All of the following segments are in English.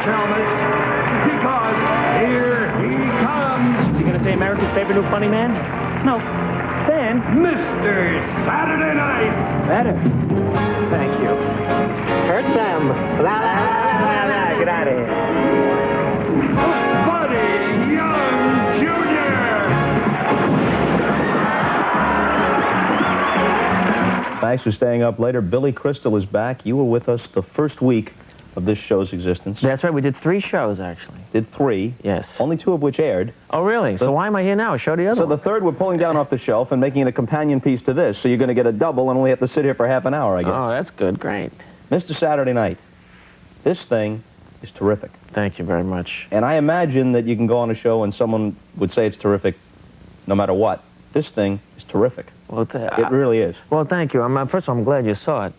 watch helmets, because here he comes. Is he going to say America's favorite new funny man? No. Stan? Mr. Saturday Night. Better. Thank you. Hurt them. Get out of here. Buddy Young Jr. Thanks for staying up later. Billy Crystal is back. You were with us the first week of this show's existence. That's right. We did 3 shows, actually. Did 3. Yes. Only 2 of which aired. Oh, really? So why am I here now? Show the other So one. the third we're pulling down off the shelf and making it a companion piece to this. So you're going to get a double and only have to sit here for half an hour, I guess. Oh, that's good. Great. Mr. Saturday Night, this thing is terrific. Thank you very much. And I imagine that you can go on a show and someone would say it's terrific no matter what. This thing is terrific. Well, it really is. Well, thank you. First of all, I'm glad you saw it.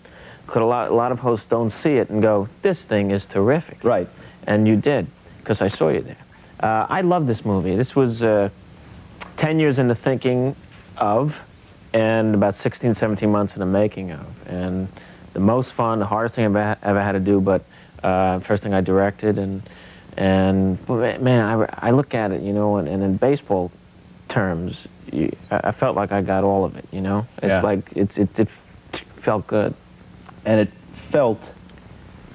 Because a lot of hosts don't see it and go, this thing is terrific. Right. And you did, because I saw you there. I love this movie. This was 10 years in the thinking of, and about 16, 17 months in the making of. And the most fun, the hardest thing I've ever had to do, but first thing I directed. And man, I look at it, you know, and in baseball terms, I felt like I got all of it, you know? It's like, it felt good. And it felt,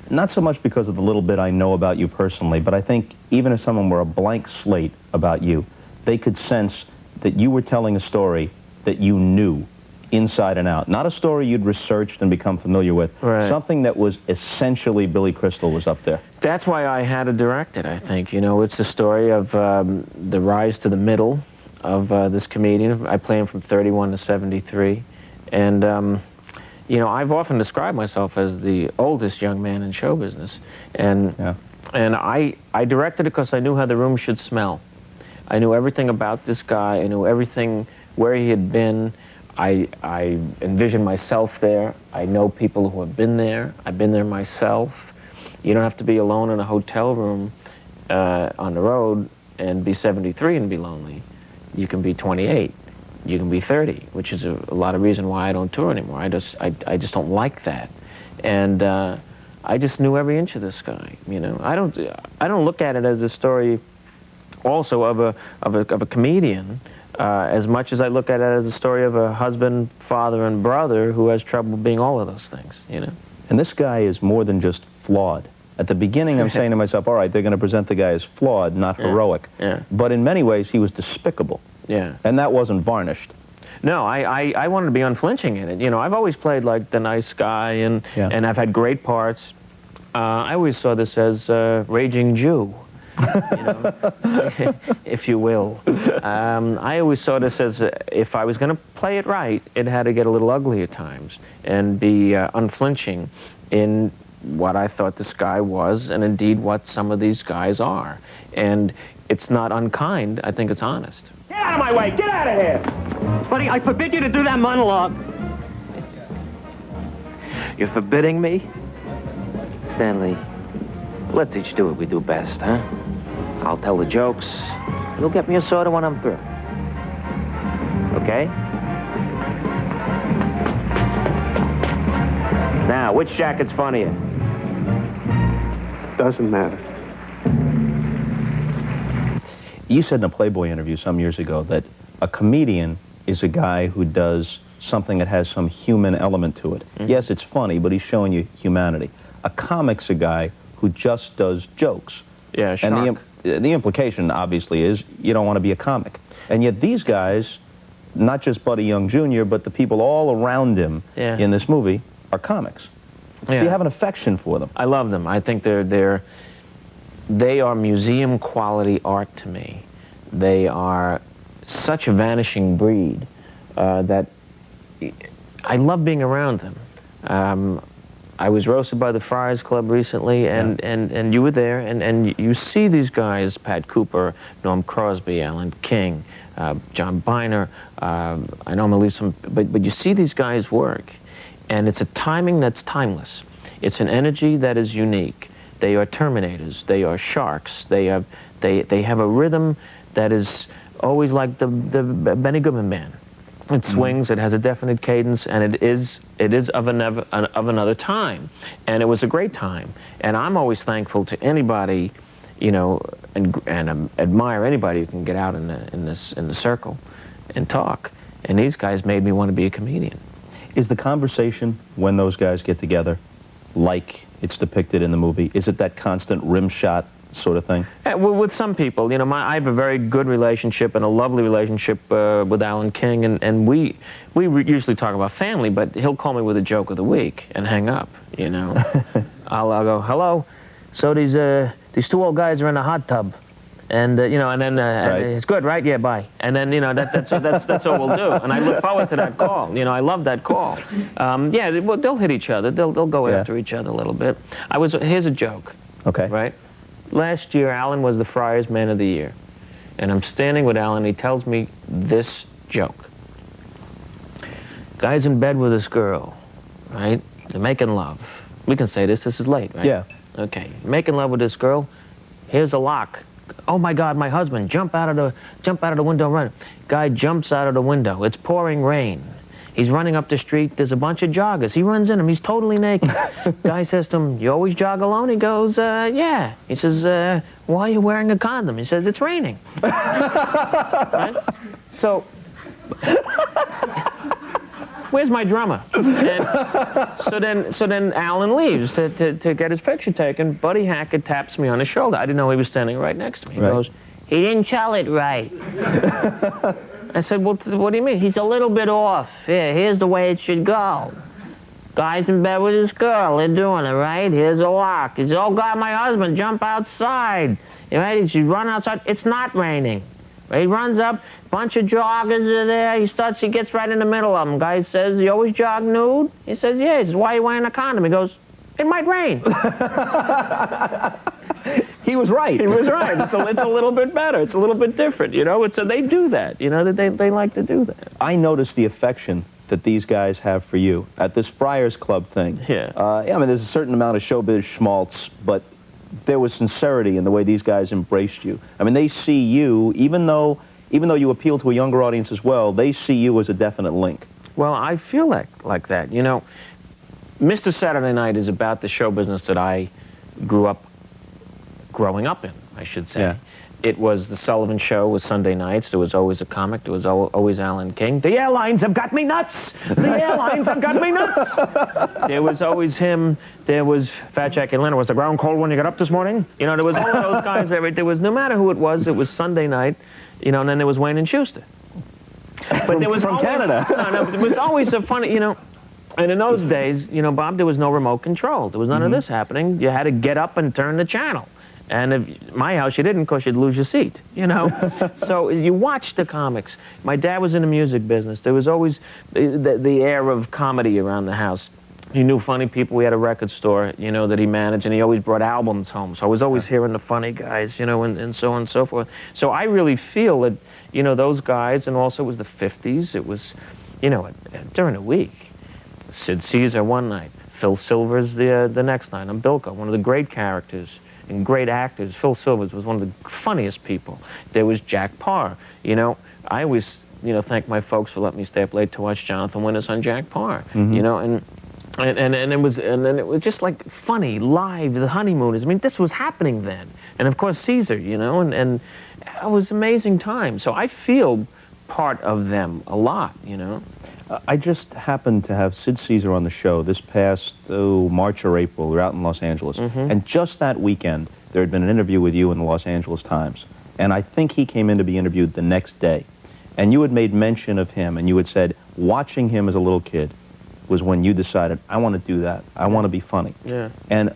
not so much because of the little bit I know about you personally, but I think even if someone were a blank slate about you, they could sense that you were telling a story that you knew inside and out. Not a story you'd researched and become familiar with. Right. Something that was essentially Billy Crystal was up there. That's why I had to direct it, I think. You know, it's the story of the rise to the middle of this comedian. I play him from 31 to 73. And, you know, I've often described myself as the oldest young man in show business. And, and I directed it because I knew how the room should smell. I knew everything about this guy. I knew everything, where he had been. I envisioned myself there. I know people who have been there. I've been there myself. You don't have to be alone in a hotel room on the road and be 73 and be lonely. You can be 28. You can be 30, which is a lot of reason why I don't tour anymore. I just don't like that. And I just knew every inch of this guy, you know. I don't look at it as a story also of a comedian, as much as I look at it as a story of a husband, father, and brother who has trouble being all of those things, you know. And this guy is more than just flawed. At the beginning, I'm saying to myself, all right, they're going to present the guy as flawed, not heroic. Yeah. But in many ways, he was despicable. Yeah. And that wasn't varnished. No, I wanted to be unflinching in it. You know, I've always played like the nice guy, and I've had great parts. I always saw this as raging Jew, you know, if you will. I always saw this as if I was going to play it right, it had to get a little ugly at times and be unflinching in what I thought this guy was, and indeed what some of these guys are. And it's not unkind. I think it's honest. Get out of my way! Get out of here! Buddy, I forbid you to do that monologue. You're forbidding me? Stanley, let's each do what we do best, huh? I'll tell the jokes. You'll get me a soda when I'm through. Okay? Now, which jacket's funnier? Doesn't matter. You said in a Playboy interview some years ago that a comedian is a guy who does something that has some human element to it. Mm-hmm. Yes, it's funny, but he's showing you humanity. A comic's a guy who just does jokes. Yeah, shark. And the implication, obviously, is you don't want to be a comic. And yet these guys, not just Buddy Young Jr., but the people all around him in this movie, are comics. Do you have an affection for them? I love them. I think they are museum quality art to me. They are such a vanishing breed that I love being around them. I was roasted by the Friars Club recently, and you were there, and you see these guys, Pat Cooper, Norm Crosby, Alan King, John Biner, I know I'm going to leave some, but you see these guys work, and it's a timing that's timeless. It's an energy that is unique. They are Terminators. They are sharks. They have a rhythm that is always like the Benny Goodman Band. It swings, it has a definite cadence, and it is of another time. And it was a great time. And I'm always thankful to anybody, you know, and admire anybody who can get out in the circle and talk. And these guys made me want to be a comedian. Is the conversation when those guys get together like it's depicted in the movie? Is it that constant rim shot sort of thing? Well, with some people, you know, I have a very good relationship and a lovely relationship with Alan King, and we usually talk about family, but he'll call me with a joke of the week and hang up, you know. I'll go, hello, so these two old guys are in a hot tub, and you know, and then right. It's good, right? Yeah, bye. And then, you know, that's what we'll do, and I look forward to that call. You know, I love that call. Yeah, they'll hit each other. They'll go after each other a little bit. Here's a joke. Okay. Right. Last year, Alan was the Friars Man of the Year. And I'm standing with Alan, and he tells me this joke. Guy's in bed with this girl, right? They're making love. We can say this is late, right? Yeah. Okay, making love with this girl. Here's a lock. Oh my God, my husband, jump out of the window, run. Guy jumps out of the window. It's pouring rain. He's running up the street. There's a bunch of joggers. He runs in them. He's totally naked. Guy says to him, you always jog alone? He goes, yeah. He says, why are you wearing a condom? He says, it's raining. Right? So, where's my drummer? And so then Alan leaves to get his picture taken. Buddy Hackett taps me on the shoulder. I didn't know he was standing right next to me. He goes, he didn't tell it right. I said, well, what do you mean? He's a little bit off. Yeah, here's the way it should go. Guy's in bed with his girl. They're doing it, right? Here's a lock. He says, oh, God, my husband, jump outside. Right? He should run outside. It's not raining. He runs up, bunch of joggers are there. He gets right in the middle of them. Guy says, you always jog nude? He says, yeah. He says, why are you wearing a condom? He goes, it might rain. He was right. He was right. It's a little bit better. It's a little bit different, you know. So they do that, you know. They like to do that. I noticed the affection that these guys have for you at this Friars Club thing. Yeah. I mean, there's a certain amount of showbiz schmaltz, but there was sincerity in the way these guys embraced you. I mean, they see you, even though you appeal to a younger audience as well, they see you as a definite link. Well, I feel like that, you know. Mr. Saturday Night is about the show business that I growing up in, I should say. Yeah. It was the Sullivan Show was Sunday nights. There was always a comic. There was always Alan King. The airlines have got me nuts. The airlines have got me nuts. There was always him. There was Fat Jack Atlanta. Was the ground cold when you got up this morning? You know, there was all of those guys. There was, no matter who it was Sunday night. You know, and then there was Wayne and Schuster. But there was from always, Canada. No, it was always a funny, you know. And in those days, you know, Bob, there was no remote control. There was none of this happening. You had to get up and turn the channel. And if my house, you didn't, because you'd lose your seat, you know. So you watched the comics. My dad was in the music business. There was always the air of comedy around the house. He knew funny people. We had a record store, you know, that he managed, and he always brought albums home. So I was always hearing the funny guys, you know, and so on and so forth. So I really feel that, you know, those guys, and also it was the 50s. It was, you know, during the week. Sid Caesar one night, Phil Silvers the next night. I'm Bilko, one of the great characters and great actors. Phil Silvers was one of the funniest people. There was Jack Parr. You know, I always, you know, thank my folks for letting me stay up late to watch Jonathan Winters on Jack Parr. You know, and then it was just like funny, live, the honeymooners. I mean, this was happening then. And of course Caesar, you know, and it was amazing time. So I feel part of them a lot, you know. I just happened to have Sid Caesar on the show this past March or April. We were out in Los Angeles. And just that weekend, there had been an interview with you in the Los Angeles Times. And I think he came in to be interviewed the next day. And you had made mention of him, and you had said, watching him as a little kid was when you decided, I want to do that. I want to be funny. Yeah. And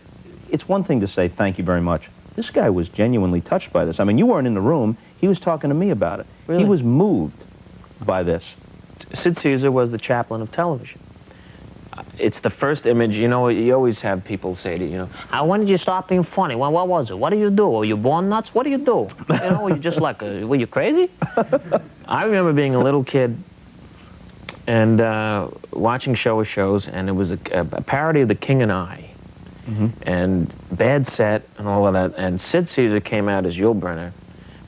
it's one thing to say, thank you very much. This guy was genuinely touched by this. I mean, you weren't in the room. He was talking to me about it. Really? He was moved by this. Sid Caesar was the chaplain of television. It's the first image, you know, you always have people say to you, know, when did you start being funny? Well, what was it? What do you do? Were you born nuts? What do you do? You know, were you just like, were you crazy? I remember being a little kid and watching show of shows, and it was a parody of The King and I. And bad set and all of that, and Sid Caesar came out as Yul Brynner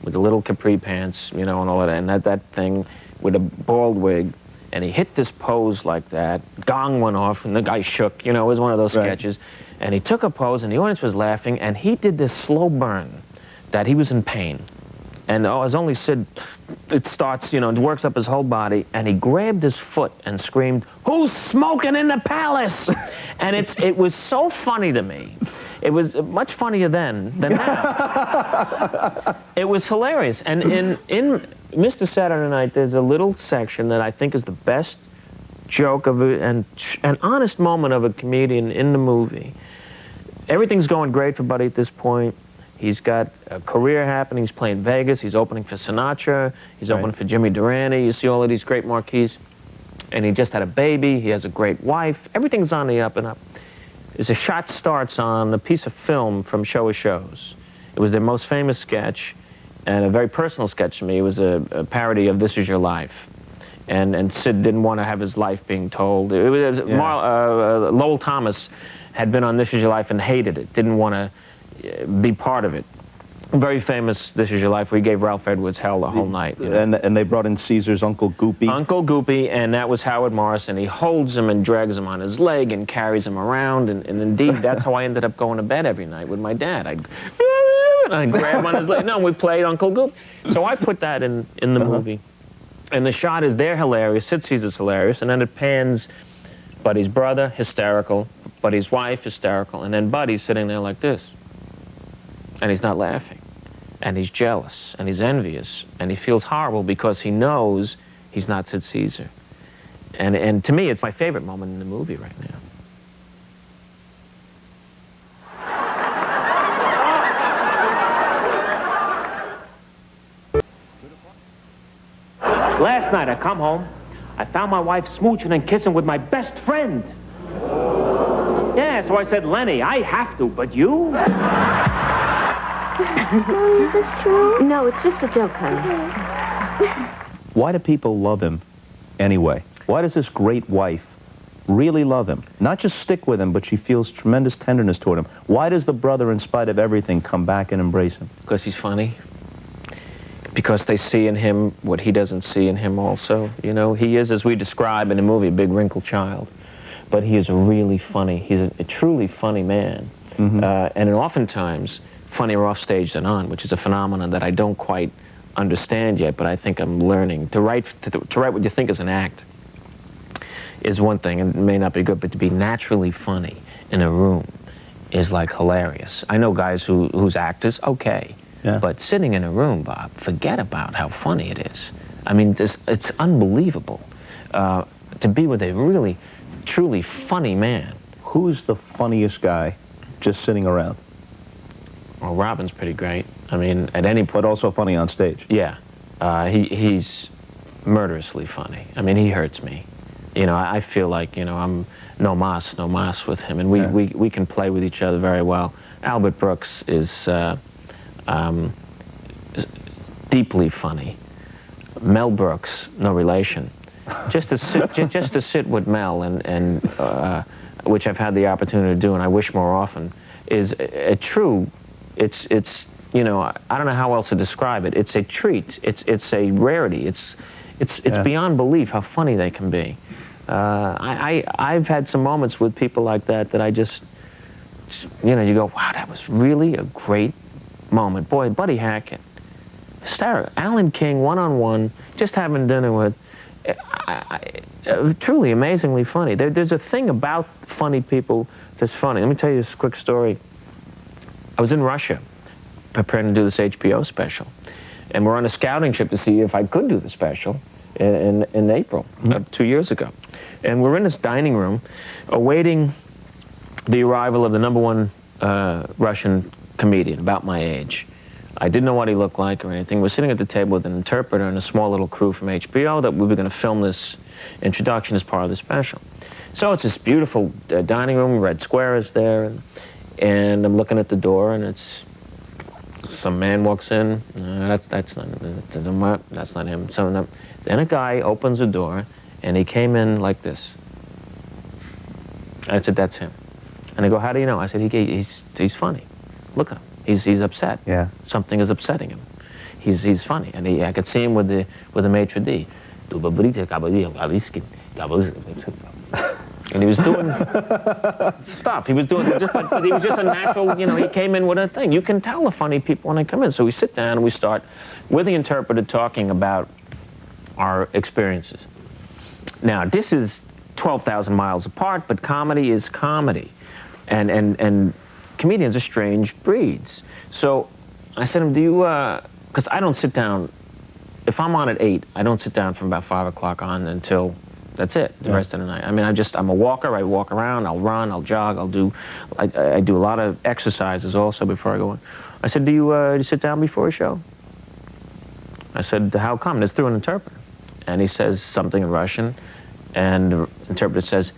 with the little capri pants, you know, and all of that, and that thing with a bald wig, and he hit this pose like that. Gong went off, and the guy shook. You know, it was one of those sketches. And he took a pose, and the audience was laughing, and he did this slow burn that he was in pain. And as only Sid, it starts, you know, it works up his whole body, and he grabbed his foot and screamed, "Who's smoking in the palace?" And it was so funny to me. It was much funnier then than now. It was hilarious. And in Mr. Saturday Night, there's a little section that I think is the best joke of it, and an honest moment of a comedian in the movie. Everything's going great for Buddy at this point. He's got a career happening. He's playing Vegas. He's opening for Sinatra. He's opening for Jimmy Durante. You see all of these great marquees. And he just had a baby. He has a great wife. Everything's on the up and up. There's a shot starts on a piece of film from Show of Shows. It was their most famous sketch, and a very personal sketch to me. It was a parody of This Is Your Life. And Sid didn't want to have his life being told. It was, Lowell Thomas had been on This Is Your Life and hated it, didn't want to be part of it. Very famous This Is Your Life, where he gave Ralph Edwards hell the whole night. You know? And they brought in Caesar's Uncle Goopy. Uncle Goopy, and that was Howard Morrison. He holds him and drags him on his leg and carries him around, and indeed, that's how I ended up going to bed every night with my dad. I'd grab him on his leg. No, we played Uncle Goop. So I put that in the movie. And the shot is, they're hilarious, Sid Caesar's hilarious, and then it pans Buddy's brother, hysterical, Buddy's wife, hysterical, and then Buddy's sitting there like this. And he's not laughing. And he's jealous, and he's envious, and he feels horrible because he knows he's not Sid Caesar. And to me, it's my favorite moment in the movie right now. Last night I come home, I found my wife smooching and kissing with my best friend. Yeah, so I said, "Lenny, I have to, but you?" Is this true? No, it's just a joke, honey. Why do people love him anyway? Why does this great wife really love him? Not just stick with him, but she feels tremendous tenderness toward him. Why does the brother, in spite of everything, come back and embrace him? Because he's funny. Because they see in him what he doesn't see in him also. You know, he is, as we describe in the movie, a big wrinkled child. But he is really funny. He's a truly funny man. And oftentimes, funnier off stage than on, which is a phenomenon that I don't quite understand yet, but I think I'm learning. To write what you think is an act is one thing, and it may not be good, but to be naturally funny in a room is like hilarious. I know guys whose actors, okay. Yeah. But sitting in a room, Bob, forget about how funny it is. I mean, it's unbelievable to be with a really, truly funny man. Who's the funniest guy just sitting around? Well, Robin's pretty great. I mean, at any point. But also funny on stage. Yeah. He's murderously funny. I mean, he hurts me. You know, I feel like, you know, I'm no mas with him. And we can play with each other very well. Albert Brooks is deeply funny. Mel Brooks, no relation. Just to sit with Mel, and which I've had the opportunity to do, and I wish more often, is a true. It's you know, I don't know how else to describe it. It's a treat. It's a rarity. It's beyond belief how funny they can be. I've had some moments with people like that I just, you know, you go, wow, that was really a great moment. Boy, Buddy Hackett, hysterical. Alan King, one-on-one, just having dinner with, truly amazingly funny. There's a thing about funny people that's funny. Let me tell you this quick story. I was in Russia preparing to do this HBO special, and we're on a scouting trip to see if I could do the special in April, 2 years ago. And we're in this dining room awaiting the arrival of the #1 Russian comedian, about my age. I didn't know what he looked like or anything. We're sitting at the table with an interpreter and a small little crew from HBO that we were going to film this introduction as part of the special. So it's this beautiful dining room, Red Square is there, and I'm looking at the door, and it's some man walks in. That's not him. So then a guy opens the door, and he came in like this. I said, that's him. And they go, how do you know? I said, he's funny. Look at him. He's upset. Yeah. Something is upsetting him. He's funny, and I could see him with the maitre d'. And he was doing stuff. He was doing but he was just a natural, you know, he came in with a thing. You can tell the funny people when they come in. So we sit down and we start with the interpreter talking about our experiences. Now, this is 12,000 miles apart, but comedy is comedy. And comedians are strange breeds. So I said to him, do you, because I don't sit down, if I'm on at 8, I don't sit down from about 5 o'clock on until, that's it, the rest of the night. I mean, I'm a walker, I walk around, I'll run, I'll jog, I do a lot of exercises also before I go in. I said, do you sit down before a show? I said, how come? It's through an interpreter. And he says something in Russian, and the interpreter says,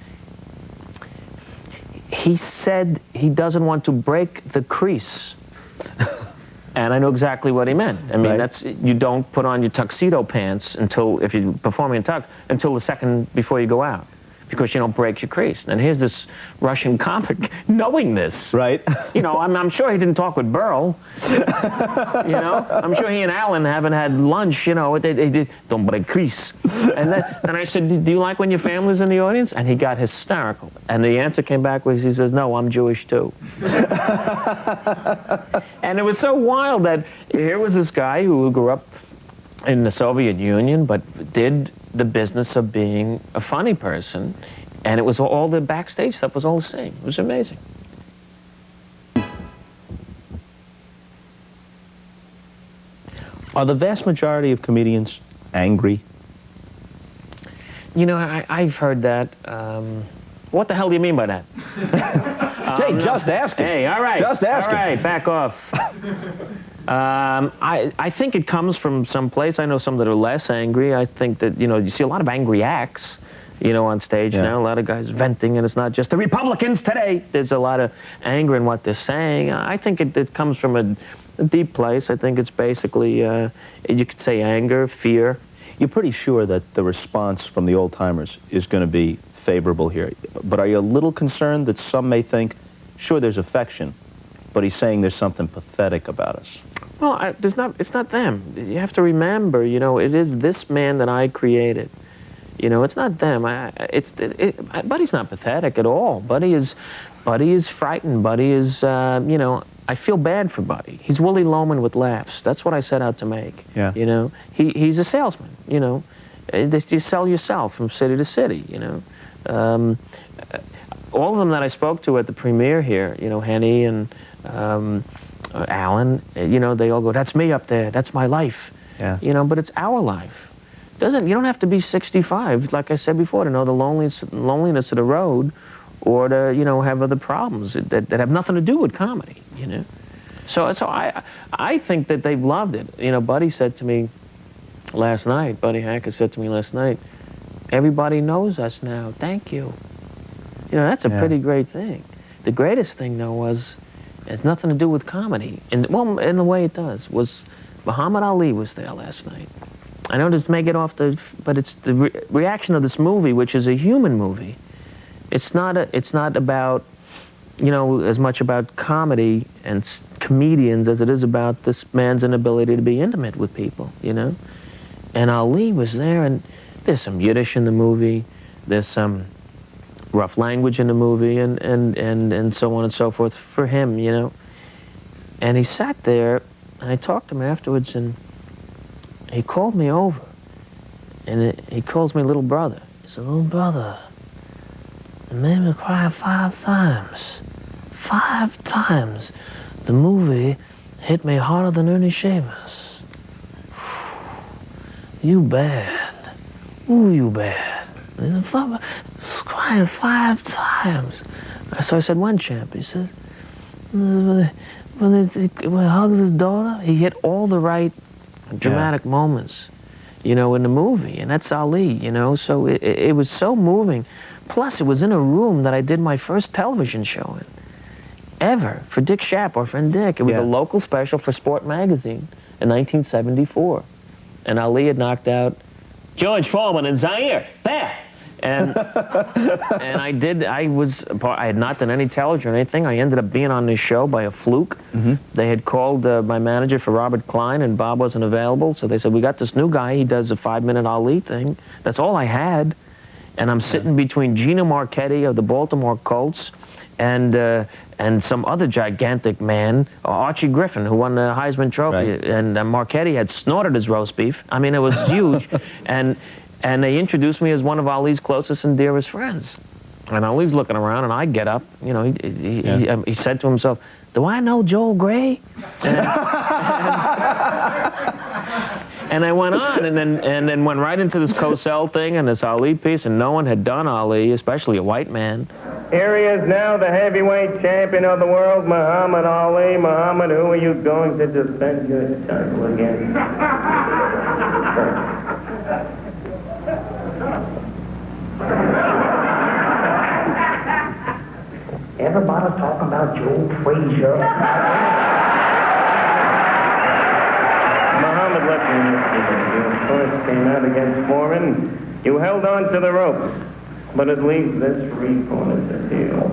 he said he doesn't want to break the crease. And I know exactly what he meant. I mean, that's, you don't put on your tuxedo pants until, if you're performing in tux, until the second before you go out, because you don't break your crease. And here's this Russian comic knowing this. Right. You know, I'm sure he didn't talk with Burl. You know, I'm sure he and Alan haven't had lunch, you know, they don't break crease. And I said, do you like when your family's in the audience? And he got hysterical. And the answer came back was, he says, no, I'm Jewish too. And it was so wild that here was this guy who grew up in the Soviet Union, but did the business of being a funny person, and it was all the backstage stuff was all the same. It was amazing. Are the vast majority of comedians angry? You know, I've heard that. What the hell do you mean by that? Hey, just asking. Hey, all right. Just asking. All right, back off. I think it comes from someplace. I know some that are less angry. I think that, you know, you see a lot of angry acts, you know, on stage now. A lot of guys venting, and it's not just the Republicans today. There's a lot of anger in what they're saying. I think it comes from a deep place. I think it's basically, you could say anger, fear. You're pretty sure that the response from the old-timers is going to be favorable here. But are you a little concerned that some may think, sure, there's affection, but he's saying there's something pathetic about us? Well, it's not them. You have to remember, you know, it is this man that I created. You know, it's not them. Buddy's not pathetic at all. Buddy is frightened. Buddy is, you know, I feel bad for Buddy. He's Willie Loman with laughs. That's what I set out to make. Yeah. You know, he's a salesman, you know. You sell yourself from city to city, you know. All of them that I spoke to at the premiere here, you know, Henny and Alan, you know, they all go, that's me up there, that's my life. Yeah. You know, but it's our life. You don't have to be 65, like I said before, to know the loneliness of the road, or to, you know, have other problems that have nothing to do with comedy, you know. So I think that they've loved it. You know, Buddy said to me last night, Buddy Hackett said to me last night, everybody knows us now, thank you. You know, that's a pretty great thing. The greatest thing, though, was, it has nothing to do with comedy. Well, in the way it does, was Muhammad Ali was there last night. I know this may get off but it's the reaction of this movie, which is a human movie. It's not about, you know, as much about comedy and comedians as it is about this man's inability to be intimate with people, you know? And Ali was there, and there's some Yiddish in the movie, there's some rough language in the movie, and so on and so forth for him, you know. And he sat there, and I talked to him afterwards, and he called me over, and he calls me little brother. He said, little brother, I made me cry 5 times. 5 times. The movie hit me harder than Ernie Shavers. You bad. Ooh, you bad. Crying 5 times. So I said, when, champ? He said, when he hugs his daughter, he hit all the right dramatic moments, you know, in the movie. And that's Ali, you know. So it was so moving. Plus, it was in a room that I did my first television show in, ever, for Dick Schaap, our friend Dick. It was a local special for Sport Magazine in 1974. And Ali had knocked out George Foreman and Zaire. There. And I had not done any television or anything. I ended up being on this show by a fluke. They had called my manager for Robert Klein, and Bob wasn't available, so they said, we got this new guy, he does a 5-minute Ali thing. That's all I had. And I'm sitting between Gino Marchetti of the Baltimore Colts and some other gigantic man, Archie Griffin, who won the Heisman Trophy. Right. And Marchetti had snorted his roast beef. I mean, it was huge. And they introduced me as one of Ali's closest and dearest friends. And Ali's looking around, and I get up. You know, he said to himself, do I know Joel Grey? And I went on, and then went right into this Cosell thing and this Ali piece, and no one had done Ali, especially a white man. Here he is now, the heavyweight champion of the world, Muhammad Ali. Muhammad, who are you going to defend your title against? Everybody talking about Joe Frazier. Muhammad, let me you first came out against Foreman. You held on to the ropes, but at least this reported the deal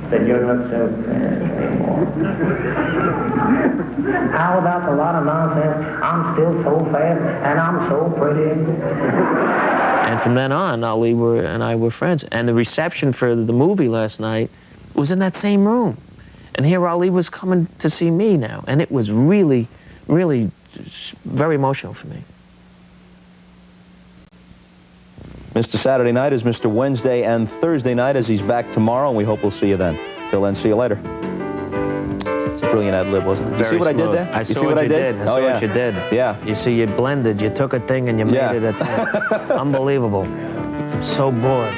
that you're not so fast anymore. How about a lot of nonsense? I'm still so fast, and I'm so pretty. And from then on, Ali and I were friends. And the reception for the movie last night was in that same room. And here Ali was coming to see me now. And it was really, really very emotional for me. Mr. Saturday night is Mr. Wednesday and Thursday night, as he's back tomorrow, and we hope we'll see you then. Till then, see you later. It's a brilliant ad lib, wasn't it? You see what I did there? I saw what you did. I saw what you did. Yeah. You see, you blended. You took a thing and you made it a thing. Unbelievable. I'm so bored.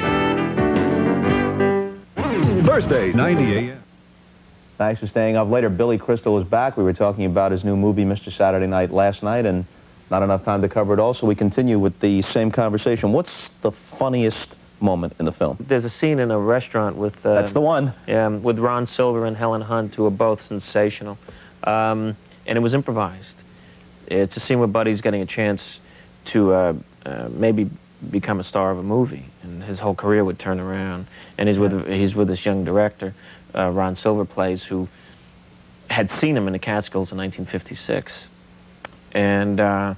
Thursday, 90 a.m. Thanks for staying up later. Billy Crystal is back. We were talking about his new movie, Mr. Saturday Night, last night, and not enough time to cover it all, so we continue with the same conversation. What's the funniest moment in the film? There's a scene in a restaurant with... That's the one. Yeah, with Ron Silver and Helen Hunt, who are both sensational. And it was improvised. It's a scene where Buddy's getting a chance to maybe become a star of a movie, and his whole career would turn around. And he's with this young director, Ron Silver plays, who had seen him in the Catskills in 1956. And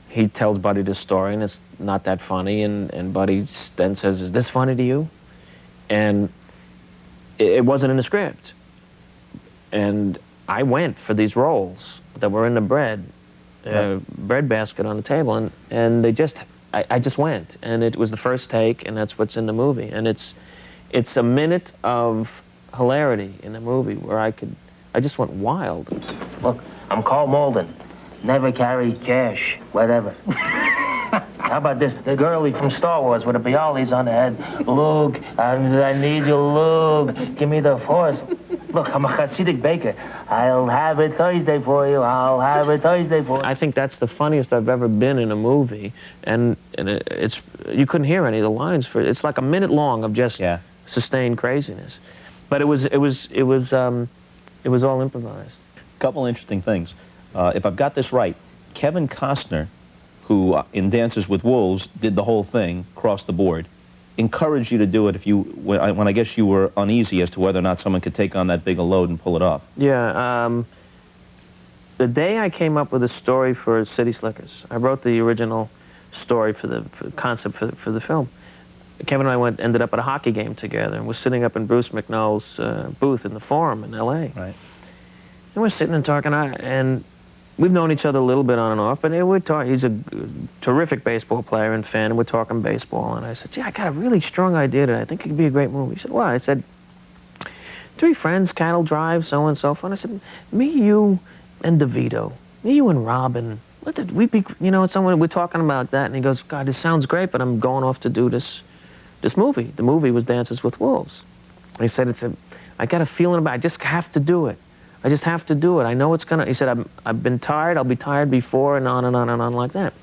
he tells Buddy this story, and it's not that funny, and Buddy then says, is this funny to you? And it wasn't in the script. And I went for these rolls that were in the bread basket on the table, and they just, I just went, and it was the first take, and that's what's in the movie. And it's a minute of hilarity in the movie where I just went wild. Look, I'm Carl Malden. Never carry cash, whatever. How about this? The girlie from Star Wars with the Bialys on the head. Luke, I need you, Luke. Give me the Force. Look, I'm a Hasidic baker. I'll have it Thursday for you. I'll have it Thursday for you. I think that's the funniest I've ever been in a movie, and it's you couldn't hear any of the lines for it. It's like a minute long of just sustained craziness, but it was all improvised. Couple interesting things. If I've got this right, Kevin Costner, who in Dances with Wolves did the whole thing, crossed the board, encouraged you to do it when I guess you were uneasy as to whether or not someone could take on that big a load and pull it off. Yeah, the day I came up with a story for City Slickers, I wrote the original story for the concept for the film. Kevin and I ended up at a hockey game together, and we're sitting up in Bruce McNall's booth in the Forum in L.A. Right. And we're sitting and talking, and we've known each other a little bit on and off, but we're talking. He's a terrific baseball player and fan, and we're talking baseball. And I said, "Gee, I got a really strong idea today. I think it could be a great movie." He said, "What?" I said, 3 friends, cattle drive, so on and so forth. I said, "Me, you, and DeVito. Me, you, and Robin. We're talking about that." And he goes, "God, this sounds great, but I'm going off to do this movie." The movie was Dances with Wolves. And he said, I got a feeling about it. I just have to do it. I just have to do it. I know it's gonna. He said, I've been tired. I'll be tired before, and on and on and on like that.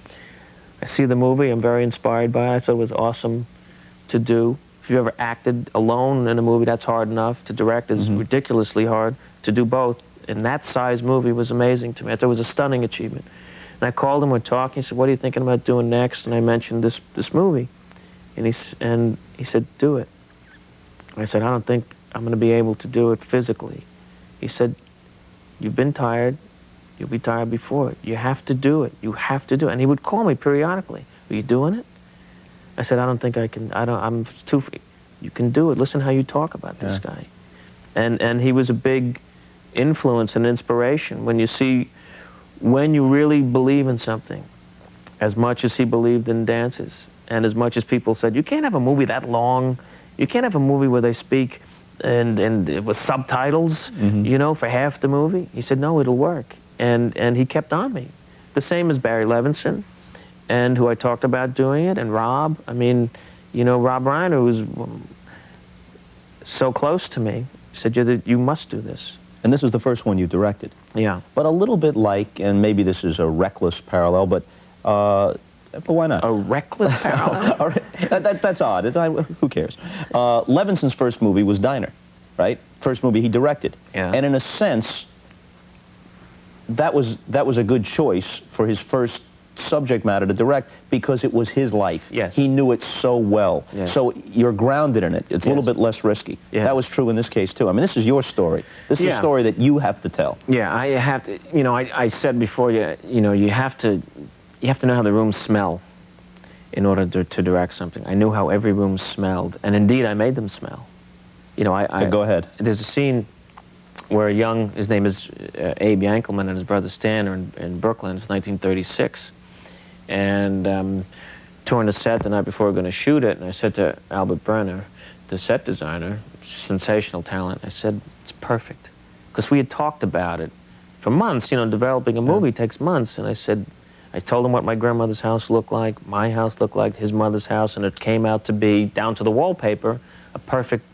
I see the movie. I'm very inspired by it. I thought it was awesome to do. If you've ever acted alone in a movie, that's hard enough. To direct is ridiculously hard. To do both in that size movie was amazing to me. I thought it was a stunning achievement. And I called him. We're talking. He said, "What are you thinking about doing next?" And I mentioned this movie. And he said, do it. I said, I don't think I'm going to be able to do it physically. He said, you've been tired. You'll be tired before it. You have to do it. You have to do it. And he would call me periodically. Are you doing it? I said, I don't think I can. I'm too. You can do it. Listen how you talk about this guy. And he was a big influence and inspiration. When you really believe in something, as much as he believed in dances, and as much as people said, you can't have a movie that long. You can't have a movie where they speak and with subtitles, you know, for half the movie. He said, no, it'll work. And he kept on me. The same as Barry Levinson, and who I talked about doing it, and Rob. I mean, you know, Rob Reiner, who's so close to me, said, you must do this. And this is the first one you directed. Yeah. But a little bit like, and maybe this is a reckless parallel, but why not? A reckless parallel? All right. That's odd. Who cares? Levinson's first movie was Diner, right? First movie he directed. Yeah. And in a sense, that was a good choice for his first subject matter to direct because it was his life. Yes. He knew it so well. Yes. So you're grounded in it. It's a little bit less risky. Yeah. That was true in this case, too. I mean, this is your story. This is a story that you have to tell. Yeah, I have to, you know, I said before, you know, you have to know how the rooms smell in order to direct something. I knew how every room smelled, and indeed I made them smell. You know, Go ahead. There's a scene where his name is Abe Yankelman, and his brother Stan are in Brooklyn. It's 1936. And touring the set the night before we were going to shoot it, and I said to Albert Brenner, the set designer, sensational talent, I said, it's perfect. Because we had talked about it for months, you know, developing a movie takes months, and I told him what my grandmother's house looked like, my house looked like, his mother's house, and it came out to be, down to the wallpaper, a perfect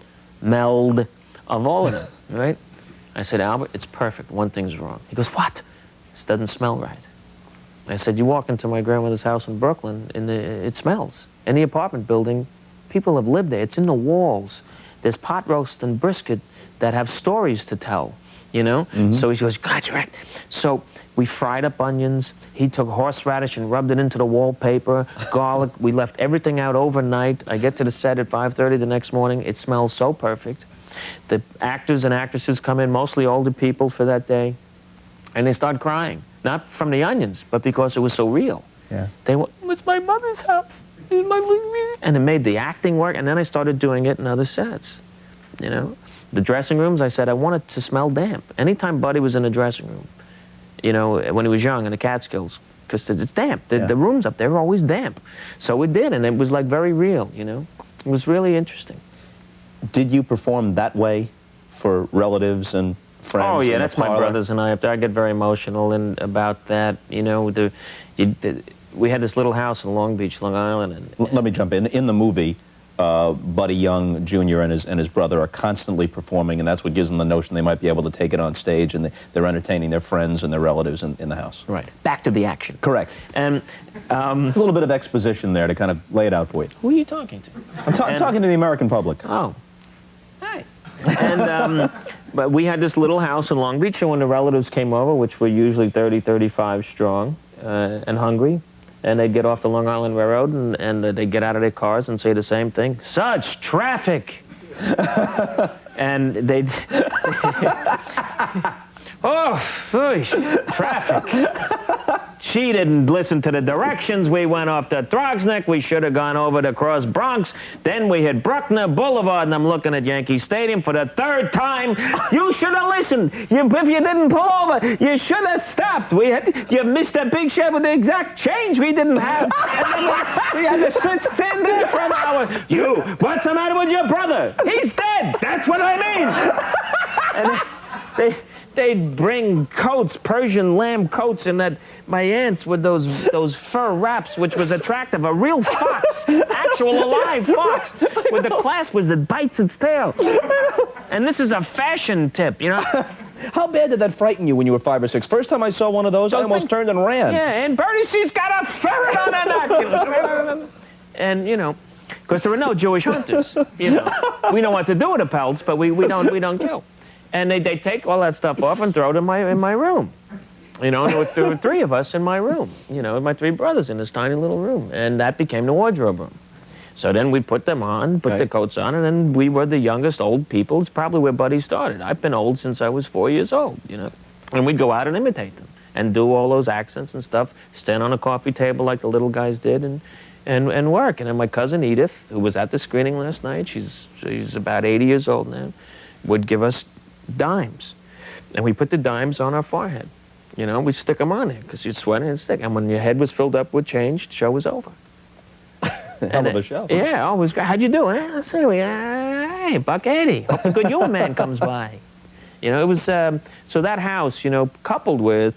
meld of all of it, right? I said, Albert, it's perfect. One thing's wrong. He goes, what? This doesn't smell right. I said, you walk into my grandmother's house in Brooklyn, and it smells. In the apartment building, people have lived there. It's in the walls. There's pot roast and brisket that have stories to tell, you know? So he goes, God, you're right. So we fried up onions. He took horseradish and rubbed it into the wallpaper, garlic. We left everything out overnight. I get to the set at 5:30 the next morning. It smells so perfect. The actors and actresses come in, mostly older people for that day, and they start crying. Not from the onions, but because it was so real. Yeah. They went, it's my mother's house. It's my... And it made the acting work, and then I started doing it in other sets. You know? The dressing rooms, I said, I want it to smell damp. Anytime Buddy was in the dressing room, you know, when he was young in the Catskills, because it's damp. The rooms up there are always damp. So we did, and it was like very real, you know? It was really interesting. Did you perform that way for relatives and friends? Oh, yeah, that's my brothers and I up there. I get very emotional about that. You know, we had this little house in Long Beach, Long Island. And let me jump in. In the movie, Buddy Young Jr. and his brother are constantly performing, and that's what gives them the notion they might be able to take it on stage, and they're entertaining their friends and their relatives in the house. Right. Back to the action. Correct. And a little bit of exposition there to kind of lay it out for you. Who are you talking to? I'm talking to the American public. Oh. Hi. And but we had this little house in Long Beach, and when the relatives came over, which were usually 30, 35 strong and hungry, and they'd get off the Long Island Railroad, and they'd get out of their cars and say the same thing, such traffic! And they'd... oh, phew, traffic. She didn't listen to the directions. We went off to Throgsneck. We should have gone over to Cross Bronx. Then we hit Bruckner Boulevard, and I'm looking at Yankee Stadium for the third time. You should have listened. If you didn't pull over, you should have stopped. You missed that big shed with the exact change we didn't have. And then we had to sit there for an hour. What's the matter with your brother? He's dead. That's what I mean. And they'd bring coats, Persian lamb coats, and that my aunts with those fur wraps, which was attractive. A real fox, actual alive fox, with the clasp that bites its tail. And this is a fashion tip, you know. How bad did that frighten you when you were 5 or 6? First time I saw one of those, I almost turned and ran. Yeah, and Bertie, she's got a ferret on her neck. And you know, because there were no Jewish hunters. You know, we know what to do with the pelts, but we don't kill. And they take all that stuff off and throw it in my room. You know, there were 3 of us in my room. You know, my 3 brothers in this tiny little room. And that became the wardrobe room. So then we'd put them on, put the coats on, and then we were the youngest old people. It's probably where Buddy started. I've been old since I was 4 years old, you know. And we'd go out and imitate them and do all those accents and stuff, stand on a coffee table like the little guys did and work. And then my cousin Edith, who was at the screening last night, she's about 80 years old now, would give us dimes. And we put the dimes on our forehead. You know, we stick them on there because you'd sweat and stick. And when your head was filled up with change, the show was over. Hell of a show. Yeah, always great. How'd you do? Let's see. Hey, $1.80. Hope the good humor man comes by. You know, it was, so that house, you know, coupled with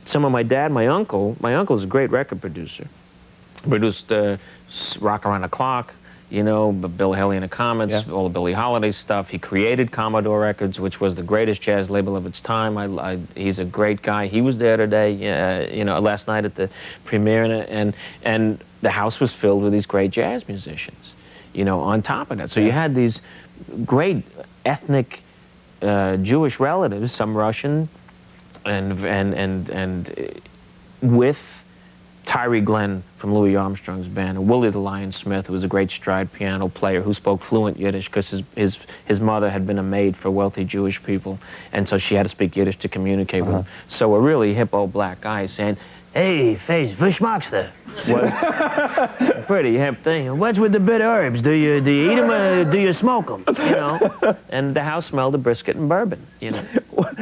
some of my dad, my uncle's a great record producer. Produced Rock Around the Clock, you know, Bill Haley and the Comets, all the Billie Holiday stuff. He created Commodore Records, which was the greatest jazz label of its time. He's a great guy. He was there today, you know, last night at the premiere, and the house was filled with these great jazz musicians, you know, on top of that. So you had these great ethnic Jewish relatives, some Russian, and with Tyree Glenn from Louis Armstrong's band, and Willie the Lion Smith, who was a great stride piano player who spoke fluent Yiddish because his mother had been a maid for wealthy Jewish people, and so she had to speak Yiddish to communicate with them. So a really hip old black guy saying, "Hey, face, fish monster." What? Pretty hip thing. What's with the bitter herbs? Do you eat them or do you smoke them? You know. And the house smelled of brisket and bourbon. You know.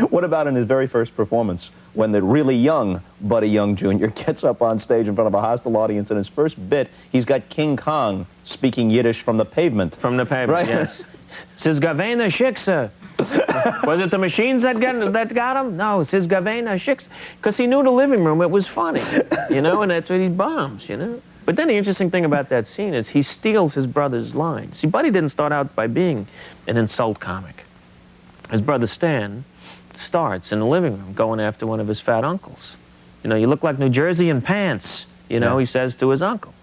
What about in his very first performance when the really young Buddy Young Jr. gets up on stage in front of a hostile audience? In his first bit, he's got King Kong speaking Yiddish from the pavement. From the pavement, right? Yes. Says Gavena Shiksa. Was it the machines that got him? No, it says Gavena Shiksa. Because he knew the living room, it was funny, you know, and that's what he bombs, you know. But then the interesting thing about that scene is he steals his brother's lines. See, Buddy didn't start out by being an insult comic. His brother Stan starts in the living room going after one of his fat uncles. You know, you look like New Jersey in pants, you know, he says to his uncle.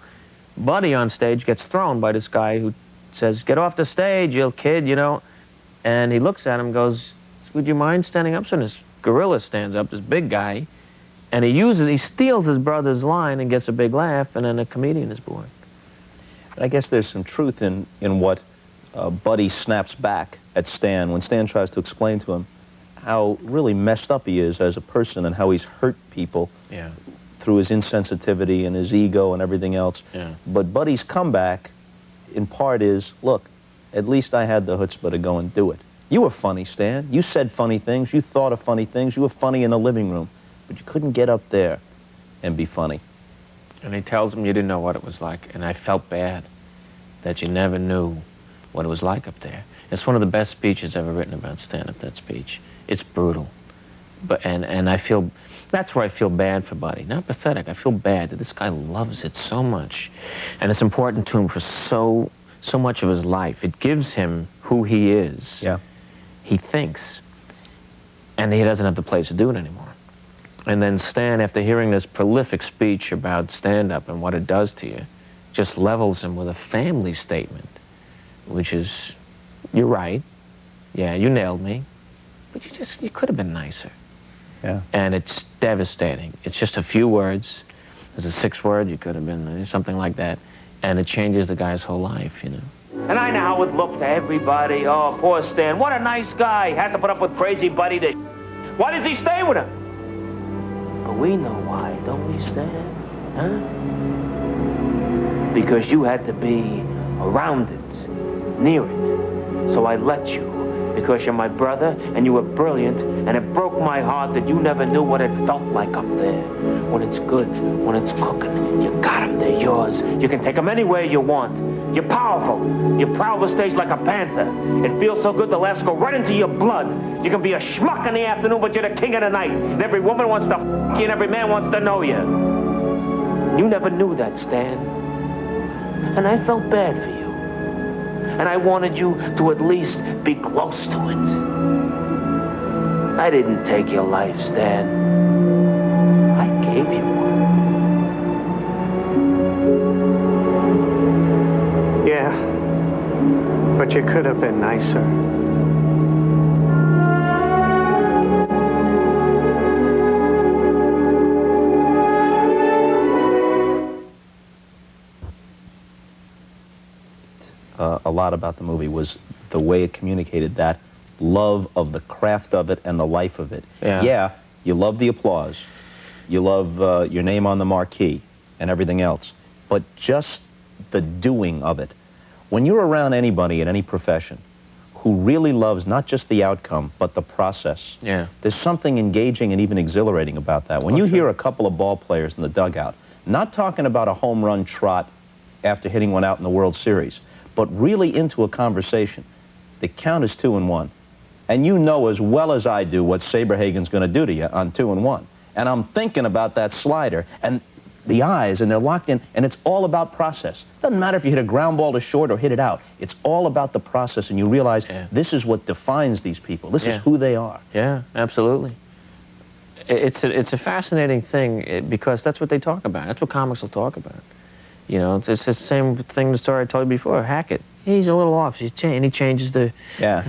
Buddy on stage gets thrown by this guy who says, "Get off the stage, you kid," you know. And he looks at him and goes, "Would you mind standing up?" So this gorilla stands up, this big guy, and he steals his brother's line and gets a big laugh, and then a comedian is born. I guess there's some truth in what Buddy snaps back at Stan when Stan tries to explain to him how really messed up he is as a person and how he's hurt people through his insensitivity and his ego and everything else. But Buddy's comeback, in part, is, look, at least I had the chutzpah to go and do it. You were funny, Stan. You said funny things. You thought of funny things. You were funny in the living room. But you couldn't get up there and be funny. And he tells him you didn't know what it was like. And I felt bad that you never knew what it was like up there. It's one of the best speeches ever written about stand-up, that speech. It's brutal. And I feel, that's where I feel bad for Buddy. Not pathetic. I feel bad that this guy loves it so much. And it's important to him for so much of his life. It gives him who he is. Yeah. He thinks. And he doesn't have the place to do it anymore. And then Stan, after hearing this prolific speech about stand-up and what it does to you, just levels him with a family statement, which is, "You're right. Yeah, you nailed me. But you could have been nicer." Yeah. And it's devastating. It's just a few words. There's a sixth word, you could have been something like that. And it changes the guy's whole life, you know. And I know how it looked to everybody. Oh, poor Stan. What a nice guy. Had to put up with crazy Buddy to... Why does he stay with him? But we know why, don't we, Stan? Huh? Because you had to be around it, near it. So I let you. Because you're my brother, and you were brilliant, and it broke my heart that you never knew what it felt like up there. When it's good, when it's cooking, you got them, they're yours. You can take them anywhere you want. You're powerful. You prowl the stage like a panther. It feels so good the laughs go right into your blood. You can be a schmuck in the afternoon, but you're the king of the night. And every woman wants to f*** you, and every man wants to know you. You never knew that, Stan. And I felt bad for you. And I wanted you to at least be close to it. I didn't take your life, Stan. I gave you one. Yeah, but you could have been nicer. lot about the movie was the way it communicated that love of the craft of it and the life of it. Yeah, you love the applause. You love your name on the marquee and everything else. But just the doing of it. When you're around anybody in any profession who really loves not just the outcome, but the process, there's something engaging and even exhilarating about that. When you hear a couple of ball players in the dugout, not talking about a home run trot after hitting one out in the World Series, but really into a conversation, the count is 2-1. And you know as well as I do what Saberhagen's going to do to you on 2-1. And I'm thinking about that slider and the eyes, and they're locked in, and it's all about process. Doesn't matter if you hit a ground ball to short or hit it out. It's all about the process, and you realize this is what defines these people. This is who they are. Yeah, absolutely. It's a fascinating thing because that's what they talk about. That's what comics will talk about. You know, it's the same thing, the story I told you before. Hackett, he's a little off. He changes the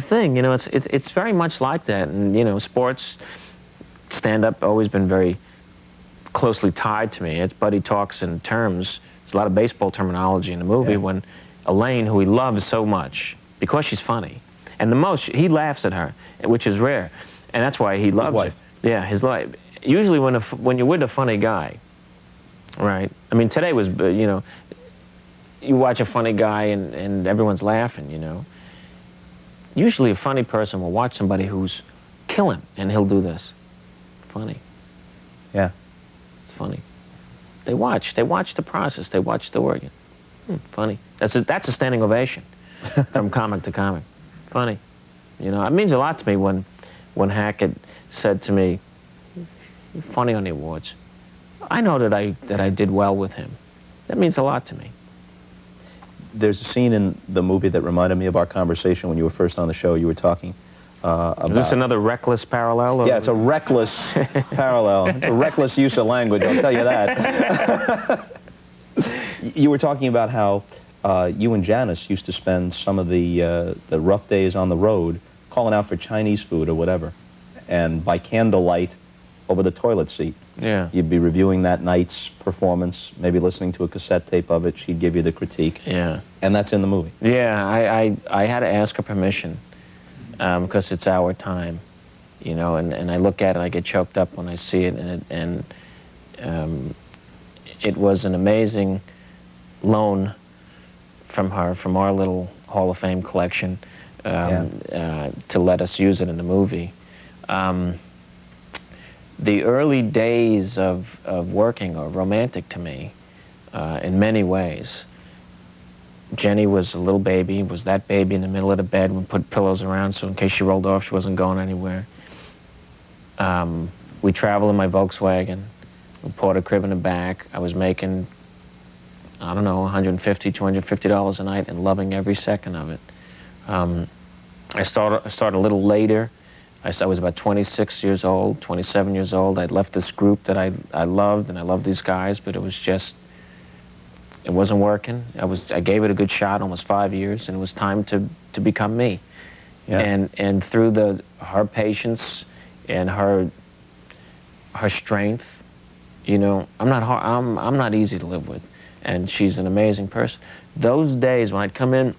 thing. You know, it's very much like that. And you know, sports, stand-up, always been very closely tied to me. It's Buddy talks in terms. There's a lot of baseball terminology in the movie when Elaine, who he loves so much, because she's funny, and the most he laughs at her, which is rare, and that's why he loves her. Yeah, his life. Usually, when you're with a funny guy, right? I mean, today was you know, you watch a funny guy and everyone's laughing. You know, usually a funny person will watch somebody who's killing, and he'll do this. Funny. Yeah. Funny. They watch the process. They watch the organ. Funny. That's a standing ovation from comic to comic. Funny. You know, it means a lot to me when Hackett said to me, "Funny on the awards." I know that I did well with him. That means a lot to me. There's a scene in the movie that reminded me of our conversation when you were first on the show. You were talking about... Is this another reckless parallel? Or? Yeah, it's a reckless parallel. It's a reckless use of language, I'll tell you that. You were talking about how you and Janice used to spend some of the rough days on the road calling out for Chinese food or whatever, and by candlelight over the toilet seat. Yeah. You'd be reviewing that night's performance, maybe listening to a cassette tape of it. She'd give you the critique. Yeah. And that's in the movie. Yeah, I had to ask her permission. Because it's our time, you know, and I look at it, I get choked up when I see it, and it was an amazing loan from her, from our little Hall of Fame collection, to let us use it in the movie. The early days of working are romantic to me in many ways. Jenny was a little baby, was that baby in the middle of the bed. We put pillows around so in case she rolled off, she wasn't going anywhere. We traveled in my Volkswagen. We poured a crib in the back. I was making, I don't know, $150, $250 a night and loving every second of it. I started a little later. I was about 26 years old, 27 years old. I'd left this group that I loved, and I loved these guys, but it was just, it wasn't working. I gave it a good shot, almost 5 years, and it was time to become me. Yeah. And through her patience and her strength, you know, I'm not easy to live with, and she's an amazing person. Those days when I'd come in,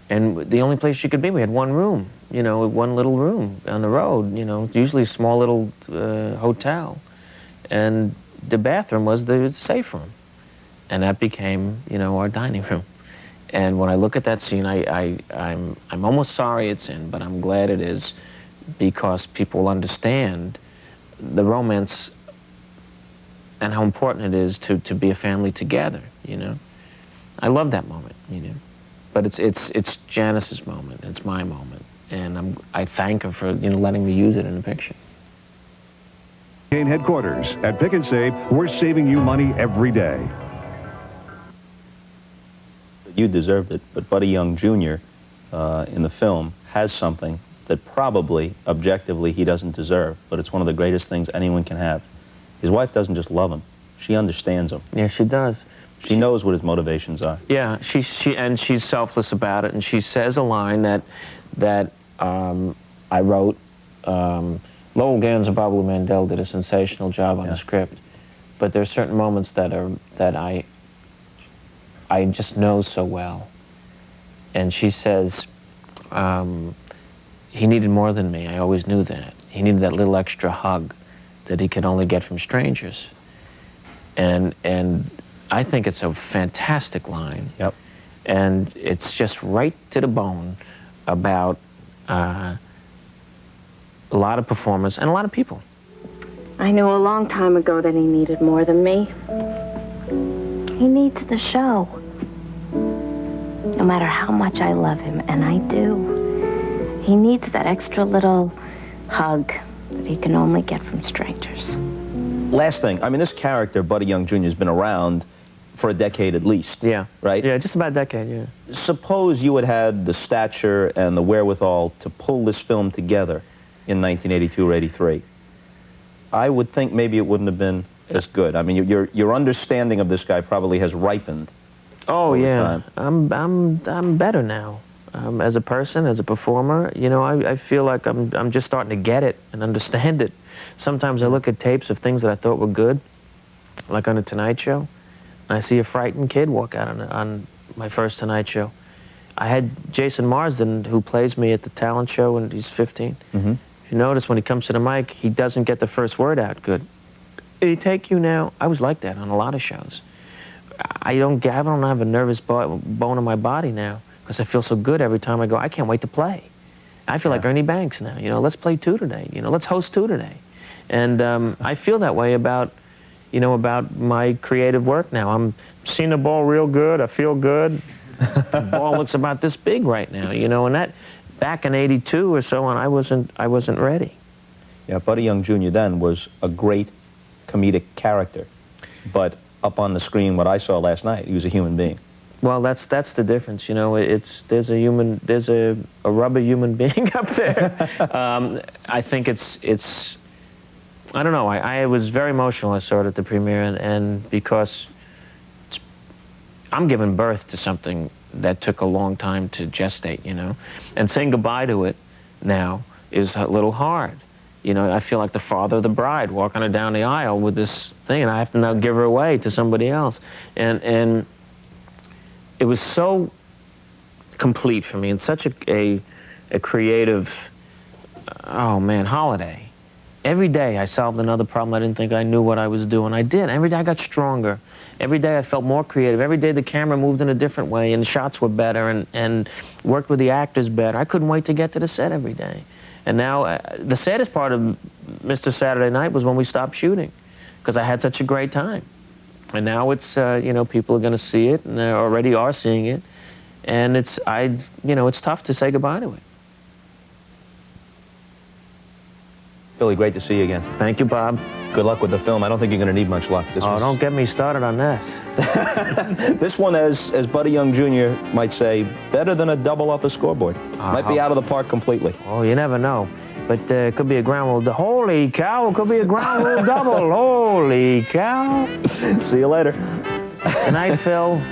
and the only place she could be, we had one room, you know, one little room on the road, you know, usually a small little hotel, and the bathroom was the safe room. And that became, you know, our dining room. And when I look at that scene, I'm almost sorry it's in, but I'm glad it is, because people understand the romance and how important it is to be a family together, you know. I love that moment, you know. But it's Janice's moment. It's my moment, and I thank her for, you know, letting me use it in the picture. Headquarters at Pick and Save, we're saving you money every day. You deserved it, but Buddy Young Jr. In the film has something that probably, objectively, he doesn't deserve, but it's one of the greatest things anyone can have. His wife doesn't just love him, she understands him. Yeah, she does. She knows what his motivations are. Yeah, and she's selfless about it, and she says a line that I wrote. Lowell Gans and Bob Mandel did a sensational job on the script, but there are certain moments that I just know so well. And she says, he needed more than me. I always knew that. He needed that little extra hug that he could only get from strangers. And I think it's a fantastic line. Yep. And it's just right to the bone about a lot of performers and a lot of people. I knew a long time ago that he needed more than me. He needs the show. No matter how much I love him, and I do, he needs that extra little hug that he can only get from strangers. Last thing, I mean, this character, Buddy Young Jr., has been around for a decade at least. Yeah. Right? Yeah, just about a decade, yeah. Suppose you had had the stature and the wherewithal to pull this film together in 1982 or 83. I would think maybe it wouldn't have been as good. I mean, your understanding of this guy probably has ripened. Oh, yeah. Time. I'm better now. As a person, as a performer, you know, I feel like I'm just starting to get it and understand it. Sometimes I look at tapes of things that I thought were good, like on The Tonight Show, and I see a frightened kid walk out on my first Tonight Show. I had Jason Marsden, who plays me at the talent show when he's 15. Mm-hmm. If you notice, when he comes to the mic, he doesn't get the first word out good. Did he take you now? I was like that on a lot of shows. I don't have a nervous bone in my body now, because I feel so good every time I go, I can't wait to play. I feel like Ernie Banks now, you know, let's play 2 today, you know, let's host 2 today. And I feel that way about, you know, about my creative work now. I'm seeing the ball real good, I feel good. The ball looks about this big right now, you know, and that, back in 82 or so on, I wasn't ready. Yeah, Buddy Young Jr. then was a great comedic character, but up on the screen, what I saw last night, he was a human being. Well, that's the difference, you know. There's a rubber human being up there. I think it's I don't know. I was very emotional. I saw it at the premiere, and because I'm giving birth to something that took a long time to gestate, you know, and saying goodbye to it now is a little hard. You know, I feel like the father of the bride walking her down the aisle with this thing, and I have to now give her away to somebody else, and it was so complete for me, and such a creative, oh man, holiday. Every day I solved another problem. I didn't think I knew what I was doing. I did. Every day I got stronger. Every day I felt more creative. Every day the camera moved in a different way, and the shots were better, and worked with the actors better. I couldn't wait to get to the set every day. And now, the saddest part of Mr. Saturday Night was when we stopped shooting, because I had such a great time. And now it's, you know, people are going to see it, and they already are seeing it. And you know, it's tough to say goodbye to it. Billy, great to see you again. Thank you, Bob. Good luck with the film. I don't think you're going to need much luck. Don't get me started on that. This one, as Buddy Young Jr. might say, better than a double off the scoreboard. Might be out of the park completely. Oh, you never know. But it could be a ground rule. Holy cow, it could be a ground rule double. Holy cow. See you later. Good night, Phil.